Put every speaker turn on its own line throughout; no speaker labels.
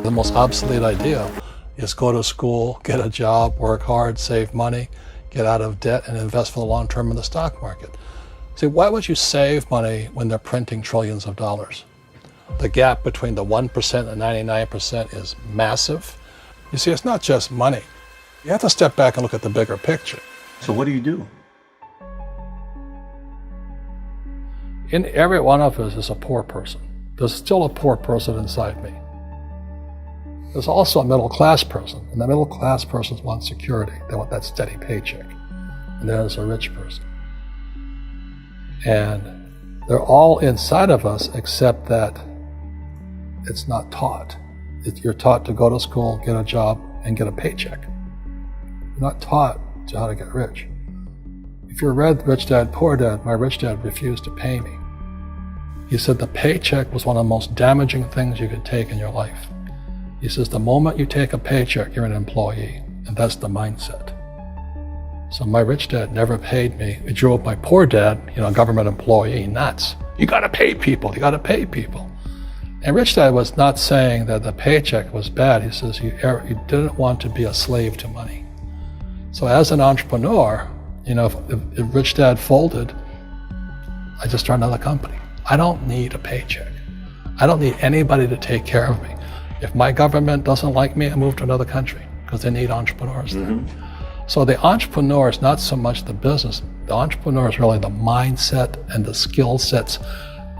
the most obsolete idea is go to school, get a job, work hard, save money, get out of debt, and invest for the long term in the stock market. See, why would you save money when they're printing trillions of dollars? The gap between the 1% and 99% is massive. You see, it's not just money. You have to step back and look at the bigger picture.
So what do you do?
In every one of us is a poor person. There's still a poor person inside me. There's also a middle class person, and the middle class person wants security. They want that steady paycheck. And there's a rich person. And they're all inside of us, except that it's not taught. You're taught to go to school, get a job, and get a paycheck. You're not taught to how to get rich. If you read Rich Dad, Poor Dad, my rich dad refused to pay me. He said the paycheck was one of the most damaging things you could take in your life. He says the moment you take a paycheck, you're an employee, and that's the mindset. So my rich dad never paid me. He drove my poor dad, government employee, nuts. You gotta pay people, you gotta pay people. And Rich Dad was not saying that the paycheck was bad. He says you didn't want to be a slave to money. So as an entrepreneur, if Rich Dad folded, I just started another company. I don't need a paycheck. I don't need anybody to take care of me. If my government doesn't like me, I move to another country because they need entrepreneurs there. So the entrepreneur is not so much the business. The entrepreneur is really the mindset and the skill sets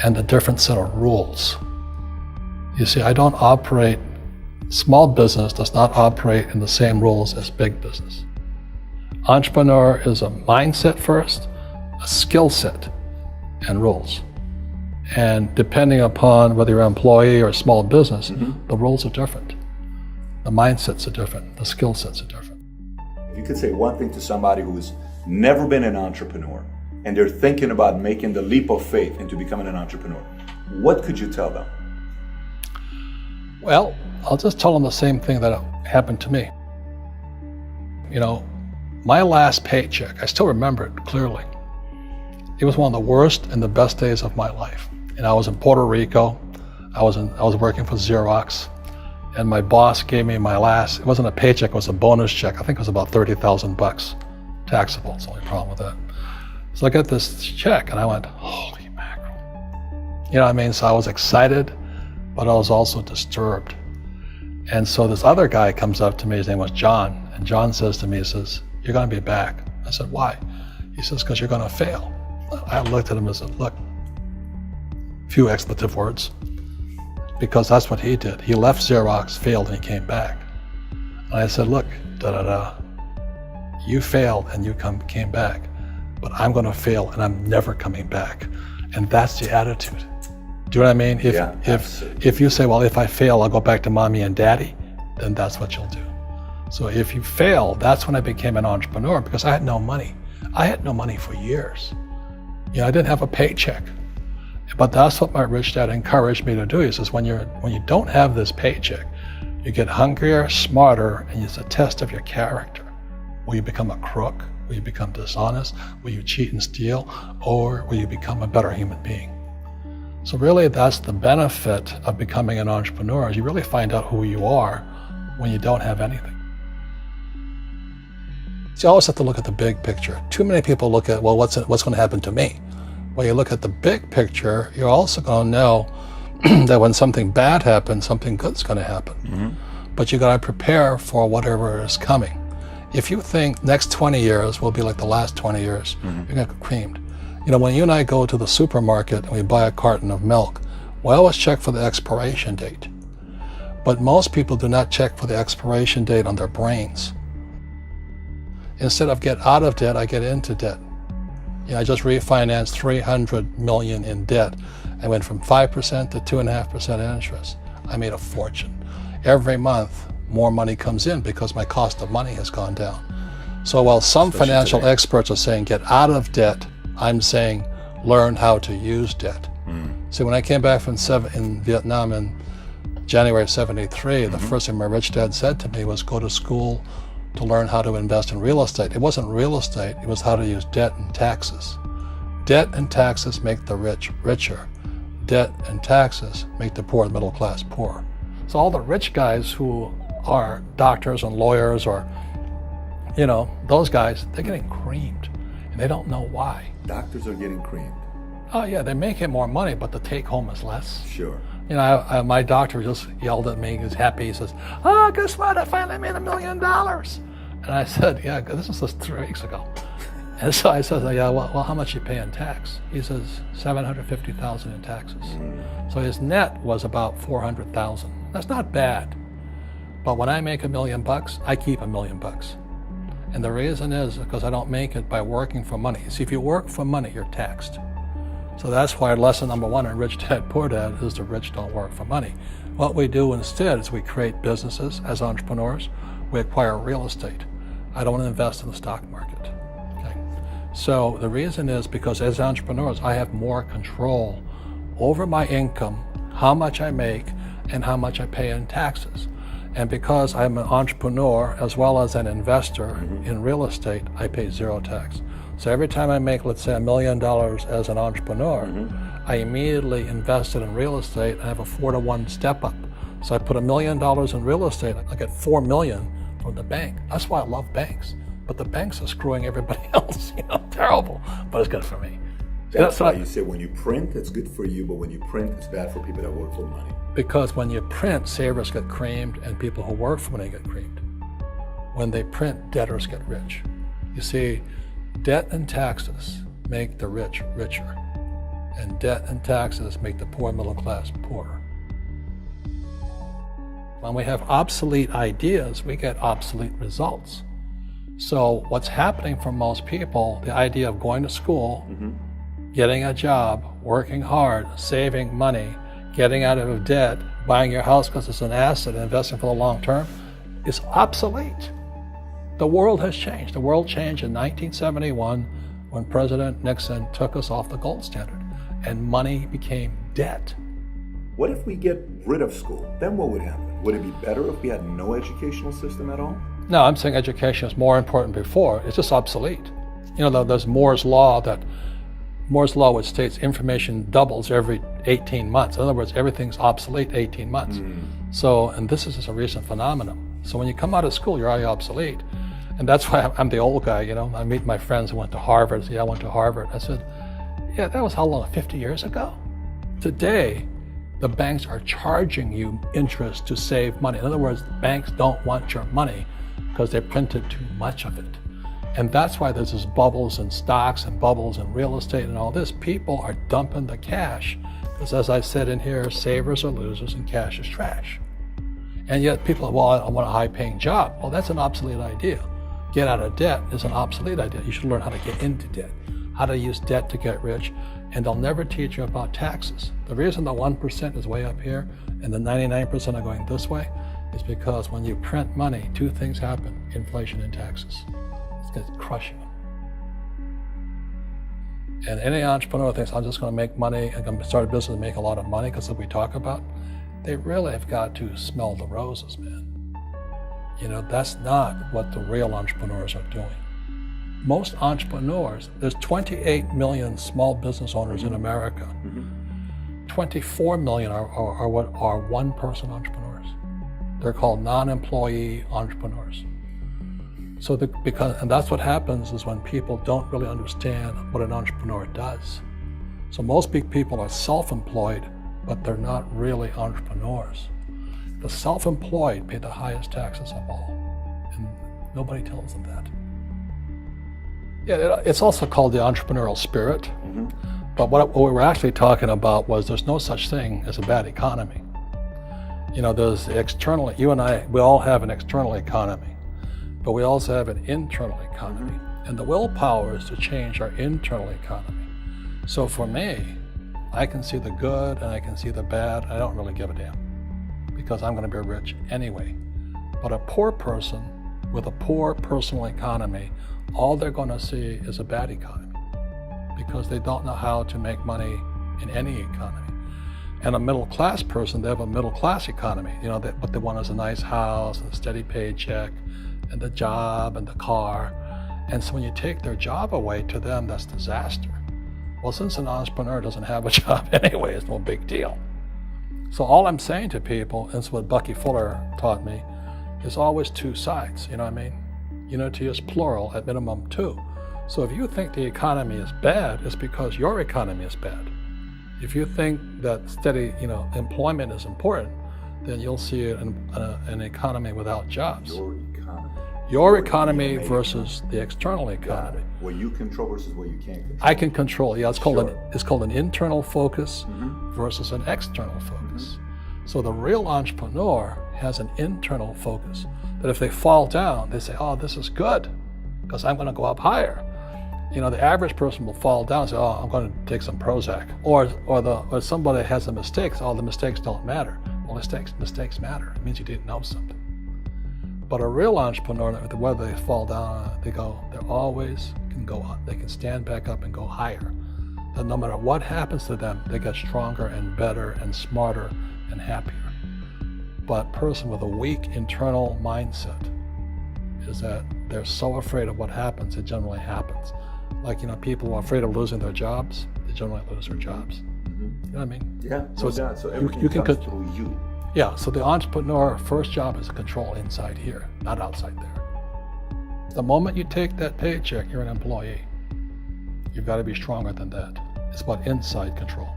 and the different set of rules. You see, I don't operate, small business does not operate in the same rules as big business. Entrepreneur is a mindset first, a skill set, and rules. And depending upon whether you're an employee or a small business, the rules are different. The mindsets are different, the skill sets are different.
If you could say one thing to somebody who's never been an entrepreneur and they're thinking about making the leap of faith into becoming an entrepreneur, what could you tell them?
Well, I'll just tell them the same thing that happened to me. My last paycheck, I still remember it clearly. It was one of the worst and the best days of my life. And I was in Puerto Rico. I was working for Xerox, and my boss gave me my last, it wasn't a paycheck, it was a bonus check. I think it was about $30,000, taxable. It's the only problem with that. So I got this check and I went, holy mackerel. You know what I mean? So I was excited, but I was also disturbed. And so this other guy comes up to me, his name was John, and John says to me, he says, you're gonna be back. I said, why? He says, because you're gonna fail. I looked at him and said, look, few expletive words, because that's what he did. He left Xerox, failed, and he came back. And I said, look, you failed and you came back, but I'm gonna fail and I'm never coming back. And that's the attitude. Do you know what I mean? If you say, well, if I fail, I'll go back to mommy and daddy, then that's what you'll do. So if you fail, that's when I became an entrepreneur, because I had no money. I had no money for years. I didn't have a paycheck. But that's what my rich dad encouraged me to do. He says, when you don't have this paycheck, you get hungrier, smarter, and it's a test of your character. Will you become a crook? Will you become dishonest? Will you cheat and steal? Or will you become a better human being? So really, that's the benefit of becoming an entrepreneur, is you really find out who you are when you don't have anything. So you always have to look at the big picture. Too many people look at, well, what's going to happen to me? When you look at the big picture, you're also going to know that when something bad happens, something good's going to happen. But you got to prepare for whatever is coming. If you think next 20 years will be like the last 20 years, you're going to get creamed. When you and I go to the supermarket and we buy a carton of milk, we always check for the expiration date. But most people do not check for the expiration date on their brains. Instead of get out of debt, I get into debt. I just refinanced $300 million in debt. I went from 5% to 2.5% interest. I made a fortune. Every month, more money comes in because my cost of money has gone down. So while some financial experts are saying get out of debt, I'm saying learn how to use debt. See, when I came back from in Vietnam in January of '73, the first thing my rich dad said to me was go to school to learn how to invest in real estate. It wasn't real estate, it was how to use debt and taxes. Debt and taxes make the rich richer. Debt and taxes make the poor and middle class poor. So all the rich guys who are doctors and lawyers or, those guys, they're getting creamed and they don't know why.
Doctors are getting creamed.
Oh yeah, they're making more money, but the take home is less.
Sure.
My doctor just yelled at me. He was happy. He says, "Oh, guess what? I finally made $1 million." And I said, "Yeah, this was just 3 weeks ago." And so I said, "Yeah, well, how much you pay in tax?" He says, $750,000 in taxes. So his net was about $400,000. That's not bad. But when I make $1 million, I keep $1 million. And the reason is because I don't make it by working for money. See, if you work for money, you're taxed. So that's why lesson number 1 in Rich Dad, Poor Dad is the rich don't work for money. What we do instead is we create businesses as entrepreneurs. We acquire real estate. I don't want to invest in the stock market. Okay. So the reason is because as entrepreneurs, I have more control over my income, how much I make, and how much I pay in taxes. And because I'm an entrepreneur as well as an investor in real estate, I pay 0 tax. So every time I make, let's say, $1 million as an entrepreneur, I immediately invested in real estate and have a 4-to-1 step up. So I put $1 million in real estate, I get $4 million from the bank. That's why I love banks. But the banks are screwing everybody else, terrible, but it's good for me.
That's why you say when you print, it's good for you, but when you print, it's bad for people that work for money.
Because when you print, savers get creamed and people who work for money get creamed. When they print, debtors get rich. You see, debt and taxes make the rich richer, and debt and taxes make the poor middle class poorer. When we have obsolete ideas, we get obsolete results. So what's happening for most people, the idea of going to school, getting a job, working hard, saving money, getting out of debt, buying your house because it's an asset, and investing for the long term, is obsolete. The world has changed. The world changed in 1971 when President Nixon took us off the gold standard and money became debt.
What if we get rid of school? Then what would happen? Would it be better if we had no educational system at all?
No, I'm saying education is more important before. It's just obsolete. There's Moore's Law which states information doubles every 18 months. In other words, everything's obsolete 18 months. So, and this is just a recent phenomenon. So when you come out of school, you're already obsolete. And that's why I'm the old guy, I meet my friends who went to Harvard. I went to Harvard. I said, yeah, that was how long, 50 years ago? Today, the banks are charging you interest to save money. In other words, banks don't want your money because they printed too much of it. And that's why there's this bubbles in stocks and bubbles in real estate and all this. People are dumping the cash because, as I said in here, savers are losers and cash is trash. And yet people are, well, I want a high-paying job. Well, that's an obsolete idea. Get out of debt is an obsolete idea. You should learn how to get into debt, how to use debt to get rich, and they'll never teach you about taxes. The reason the 1% is way up here and the 99% are going this way is because when you print money, 2 things happen: inflation and taxes. It's crushing them. And any entrepreneur thinks, I'm just going to make money, I'm going to start a business and make a lot of money because of what we talk about. They really have got to smell the roses, man. That's not what the real entrepreneurs are doing. Most entrepreneurs, there's 28 million small business owners in America. 24 million are what are one-person entrepreneurs. They're called non-employee entrepreneurs. So and that's what happens is when people don't really understand what an entrepreneur does. So most big people are self-employed, but they're not really entrepreneurs. The self-employed pay the highest taxes of all, and nobody tells them that. Yeah, it's also called the entrepreneurial spirit, but what we were actually talking about was there's no such thing as a bad economy. There's externally, you and I, we all have an external economy, but we also have an internal economy, and the willpower is to change our internal economy. So for me, I can see the good and I can see the bad. I don't really give a damn because I'm going to be rich anyway. But a poor person with a poor personal economy, all they're going to see is a bad economy because they don't know how to make money in any economy. And a middle class person, they have a middle class economy. What they want is a nice house and a steady paycheck and the job and the car. And so when you take their job away, to them, that's disaster. Well, since an entrepreneur doesn't have a job anyway, it's no big deal. So all I'm saying to people, and it's what Bucky Fuller taught me, is always two sides, you know what I mean? Unity is plural, at minimum two. So if you think the economy is bad, it's because your economy is bad. If you think that steady, employment is important, then you'll see an economy without jobs. Your economy versus the external economy.
What you control versus what you can't control.
I can control. Yeah, it's called an internal focus versus an external focus. So the real entrepreneur has an internal focus. That if they fall down, they say, "Oh, this is good, because I'm going to go up higher." The average person will fall down and say, "Oh, I'm going to take some Prozac," or somebody has a mistake. So, "Oh, the mistakes don't matter." Well, mistakes matter. It means you didn't know something. But a real entrepreneur, whether they fall down, they always can go up. They can stand back up and go higher. That no matter what happens to them, they get stronger and better and smarter and happier. But a person with a weak internal mindset is that they're so afraid of what happens, it generally happens. Like, people who are afraid of losing their jobs, they generally lose their jobs. You know what I mean?
Yeah,
so
everything comes through you.
Yeah, so the entrepreneur first job is to control inside here, not outside there. The moment you take that paycheck, you're an employee. You've got to be stronger than that. It's about inside control.